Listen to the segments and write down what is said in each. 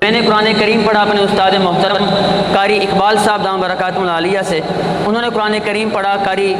میں نے قرآن کریم پڑھا اپنے استاد محترم قاری اقبال صاحب دام برکاتہ العالیہ سے، انہوں نے قرآن کریم پڑھا قاری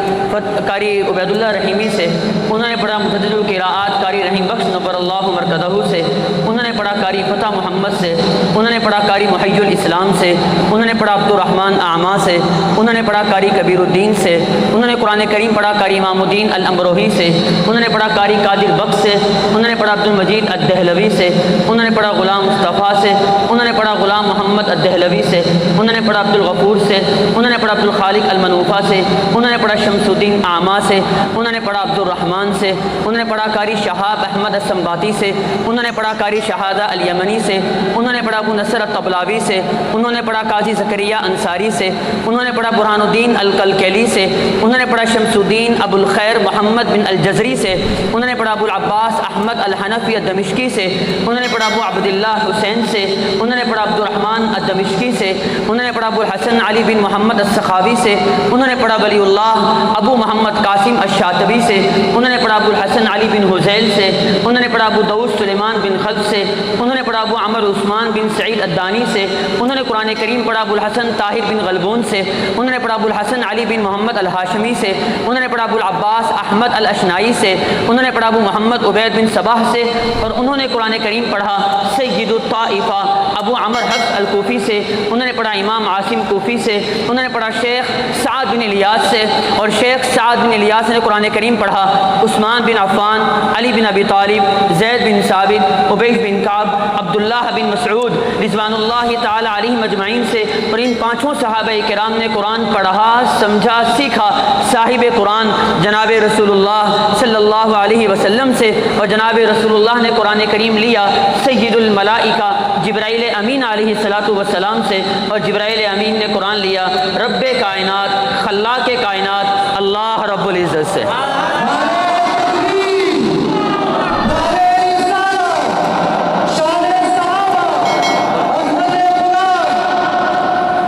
عبید اللہ رحیمی سے، انہوں نے پڑھا متعدد القراءات قاری رحیم بخش نبر اللہ مرتبہ سے، انہوں نے پڑھا قاری فتح محمد سے، انہوں نے پڑھا قاری محی الاسلام سے، انہوں نے پڑھا عبد الرحمن اعمیٰ سے، انہوں نے پڑھا قاری کبیر الدین سے، انہوں نے قرآن کریم پڑھا قاری امام الدین الامروہی سے، انہوں نے پڑھا قاری قادر بخش سے، انہوں نے پڑھا عبد المجید الدہلوی سے، انہوں نے پڑھا غلام مصطفیٰ سے، انہوں نے پڑھا غلام محمد الدہلوی سے، انہوں نے پڑھا عبد الغفور سے، انہوں نے پڑھا عبد الخالق المنوفہ سے، انہوں نے پڑھا شمس الدین اعمیٰ سے، انہوں نے پڑھا عبد الرحمن سے، انہوں نے پڑھا قاری شہاب احمد السنباطی سے، انہوں نے پڑھا قاری شہادہ الیمنی سے، انہوں نے پڑھا ابو نصر الطبلاوی سے، انہوں نے پڑھا قاضی زکریہ انصاری سے، انہوں نے پڑھا برہان الدین الکلکلی سے، انہوں نے پڑھا شمس الدین ابو الخیر محمد بن الجزری سے، انہوں نے پڑھا ابو العباس احمد الحنفی الدمشقی سے، انہوں نے پڑھا ابو عبداللہ حسین سے، انہوں نے پڑھا عبد الرحمن الدمشقی سے، انہوں نے پڑھا ابو الحسن علی بن محمد السخاوی سے، انہوں نے پڑھا ولی اللہ ابو محمد قاسم الشاطبی سے، انہوں نے پڑھا ابو الحسن علی بن حزیل سے، انہوں نے پڑھا ابو داؤد سلیمان بن خلف سے، انہوں نے پڑھا ابو عمر عثمان بن سعید الدانی سے، انہوں نے قرآن کریم پڑھا ابو الحسن طاہر بن غلبون سے، انہوں نے پڑھا ابو الحسن علی بن محمد الہاشمی سے، انہوں نے پڑھا ابو العباس احمد الاشنائی سے، انہوں نے پڑھا ابو محمد عبید بن صباح سے، اور انہوں نے قرآن کریم پڑھا سید الطائفہ ابو عمر حفص الکوفی سے، انہوں نے پڑھا امام عاصم کوفی سے، انہوں نے پڑھا شیخ سعد بن الیاس سے، اور شیخ سعد بن الیاس نے قرآن کریم پڑھا عثمان بن عفان، علی بن ابی طالب، زید بن ثابت، عبید بن کعب، عبداللہ بن مسعود رضوان اللہ تعالی علیہم اجمعین سے، اور ان پانچوں صحابہ کرام نے قرآن پڑھا، سمجھا، سیکھا صاحب قرآن جناب رسول اللہ صلی اللہ علیہ وسلم سے، اور جناب رسول اللہ نے قرآن کریم لیا سید الملائکہ جبرائیل امین علیہ الصلاۃ والسلام سے، اور جبرائیل امین نے قرآن لیا رب کائنات خلاق کائنات اللہ رب العزت سے۔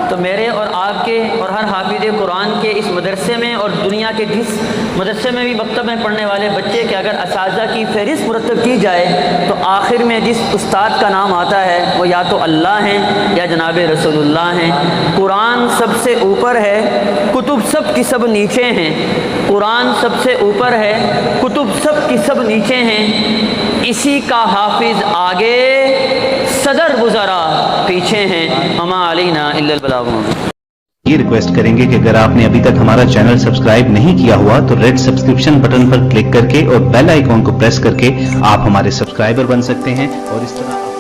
تو میرے اور آپ کے اور ہر حافظ قرآن کے اس مدرسے میں اور دنیا کے جس مدرسے میں بھی مکتب میں پڑھنے والے بچے کے اگر اساتذہ کی فہرست مرتب کی جائے تو آخر میں جس استاد کا نام آتا ہے وہ یا تو اللہ ہیں یا جناب رسول اللہ ہیں۔ قرآن سب سے اوپر ہے، کتب سب کی سب نیچے ہیں۔ قرآن سب سے اوپر ہے، کتب سب کی سب نیچے ہیں۔ اسی کا حافظ آگے، صدر وزراء پیچھے ہیں۔ وما علینا الا البلاغ۔ یہ ریکویسٹ کریں گے کہ اگر آپ نے ابھی تک ہمارا چینل سبسکرائب نہیں کیا ہوا تو ریڈ سبسکرپشن بٹن پر کلک کر کے اور بیل آئیکن کو پریس کر کے آپ ہمارے سبسکرائبر بن سکتے ہیں، اور اس طرح